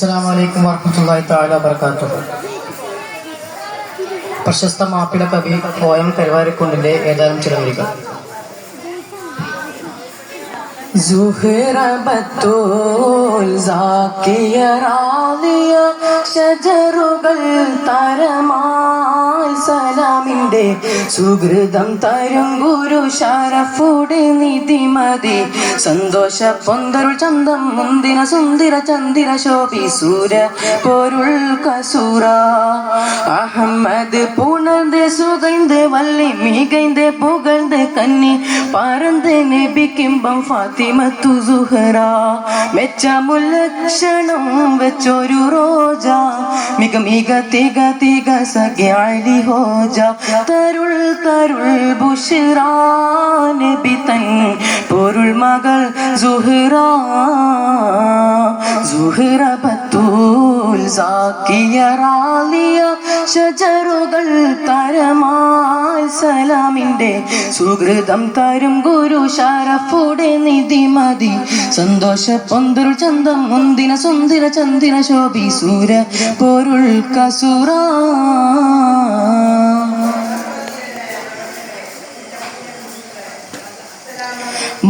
അസ്സലാമു അലൈക്കും വറഹ്മത്തുള്ളാഹി തആല വബറകാതുഹു. പ്രശസ്ത മാപ്പിള കവി OM കരുവാരക്കുണ്ടിന്റെ ഏതാനും ചില വരികൾ. ഷജറുകൾ തരമായി സലാമിന്റെ സുഹൃതം തരും ഗുരു ഷറഫുടെ നിധിമതി സന്തോഷ പൊന്തരുൾ ചന്തം മുന്തിര സുന്ദര ചന്ദിര ശോഭി സൂര പൊരുൾ കസൂറ അഹമ്മദ് പുണർന്ന് സുഗൈந்து വല്ലി മികൈந்து പുകഴ്ந்து കന്നി പറന്ന് നബിക്കിമ്പം ഫാത്തിമത്തു സുഹറ മെച്ചമുല്ലക്ഷണം വെച്ചൊരു റോജ മിക മിക തിക തിക സഖ്യാലി ഹോജ തരുൾ തരുൾ ബുഷ്റ നബി തൻ പൊരുൾ മകൾ സുഹറ സുഹറ ബത്തൂൽ സാക്കിയ റാലിയ ഷജറുകൾ തരമായി സലാമിന്റെ സുഹൃതം തരും ഗുരു ഷറഫുടെ നിധിമതി സന്തോഷ പൊന്തരുൾ ചന്തം മുന്തിന സുന്ദര ചന്ദിര ശോഭി സൂര പൊരുൾ കസൂറ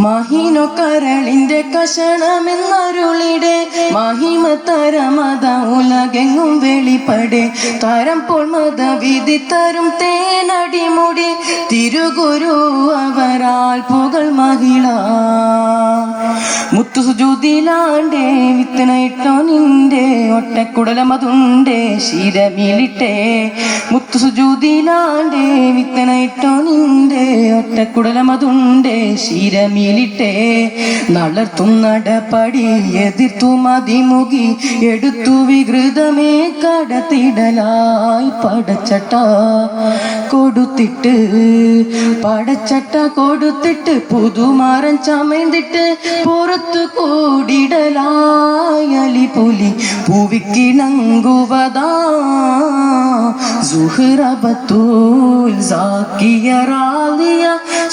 മഹിനോ കരളിന്റെ കഷണമെന്നരുളിടെ മഹിമ തരമത ഉലകെങ്ങും വെളിപ്പടെ തരമ്പോൾ മത വിധി തരും തേനടിമുടി തിരുഗുരു അവരാൽ പുകൾ മഹിള മുത്തു സുജൂതിലാണ്ടേ വിത്തനയിട്ടോ നിന്റെ ഒറ്റക്കുടലമതുണ്ടേ ശീരമിലിട്ടേ മുത്തു സുജൂതിലാണ്ടേ വിത്തനയിട്ടോ നിന്റെ ഒറ്റക്കുടലമതുണ്ടേ ശീരമിലിട്ടേ നളർത്തും നടപടി എതിർത്തു മതിമുകി എടുത്തു വികൃതമേ കടത്തിടലായി പടച്ചട്ട കൊടുത്തിട്ട് പുതുമാറൻ ചമയ്ന്നിട്ട് പുറത്തു കൂടിടലായി അലിപുലി പൂവിക്കിണങ്ങുവതാ സുഹ്റ ബത്തൂൽ സാക്കിയ റാലിയ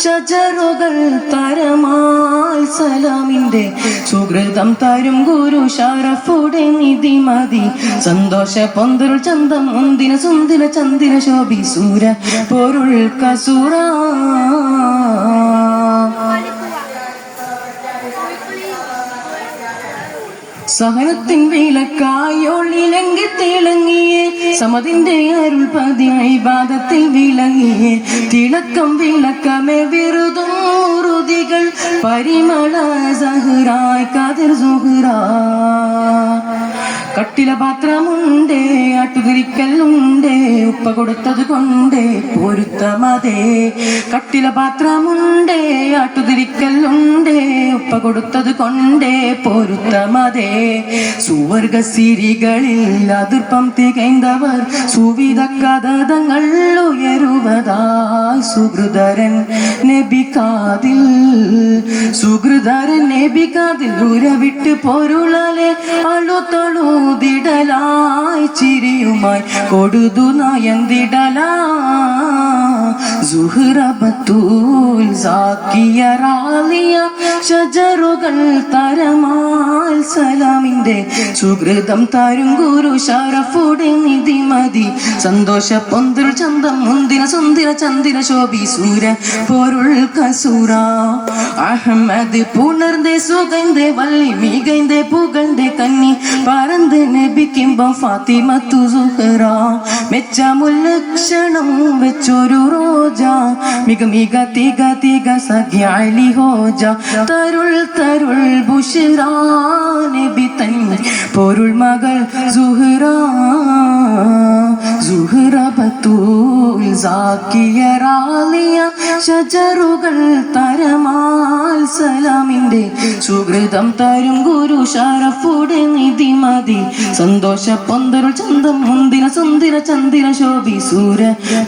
ഷജറുകൾ തരമായി സലാമിന്റെ സുഹൃതം തരും ഗുരു ഷറഫുടെ നിധിമതി സന്തോഷ പൊന്തരുൾ ചന്തം മുന്തിന സുന്ദര ചന്ദിര ശോഭി സൂര പൊരുൾ കസൂറ സഹനത്തിൻ വിളക്കായൊള്ളിലെങ്കി തിളങ്ങിയേ സമതിന്റെ അരുൾ പതിയായി ബാധത്തിൽ വിളങ്ങിയേ തിളക്കം വിളക്കമേ വിറുതും മുറുതികൾ പരിമള സഹറായി കതിർ സുഹറ കട്ടില പാത്രമുണ്ടേ ആട്ടുതിരിക്കല്ലുണ്ടേ ഉപ്പ കൊടുത്തത് കൊണ്ടേ പൊരുത്തമതേ കട്ടില പാത്രമുണ്ടേ ആട്ടുതിരിക്കല്ലുണ്ടേ ഉപ്പ കൊടുത്തത് കൊണ്ടേ പൊരുത്തമതേ സുവർഗ സിരികളിൽ അതിർപ്പം തികൈന്തവർ സുവിധ കഥതങ്ങൾ ഉയരുവതായി സുഹൃദരൻ നബികാതിൽ ഉരവിട്ട് പൊരുളലെ അളുതളുതിടലായി ചിരിയുമായി കൊടുതു നയന്തിടലാ സുഹ്റ ബത്തൂൽ സാക്കിയ റാലിയ ഷജറുകൾ തരമാൽ സലാമിന്റെ സുഹൃതം തരും ഗുരു ഷറഫുടെ നിധിമതി സന്തോഷ പൊന്തരുൾ ചന്തം മുന്തിന സുന്ദര ചന്ദിര ശോഭി സൂര പൊരുൾ കസൂറ അഹമ്മദ് പുണർന്ന് സുഗൈந்து വല്ലി മികൈந்து പുകഴ്ந்து കന്നി പറന്ന് നബിക്കിമ്പം ഫാത്തിമത്തു സുഹറ മെച്ചമുല്ലക്ഷണം വെച്ചൊരു റോജ മിക മിക തിക തിക സഖ്യാലി ഹോജ തരുൾ തരുൾ ബുഷ്റ നബി തൻ പൊരുൾ മകൾ സുഹറ സുഹ്റ ബത്തൂൽ സാക്കിയ റാലിയ ഷജറുകൾ തരമാൽ സലാമിന്റെ സുഹൃതം തരും ഗുരു ഷറഫുടെ നിധിമതി സന്തോഷ പൊന്തരുൾ ചന്തം മുന്തിന സുന്ദര ചന്ദിര ശോഭി സൂര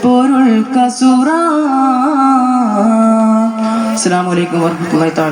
പൊരുൾ കസൂറ. അസ്സലാമു അലൈക്കും വറഹ്മത്തുള്ളാഹി തആല.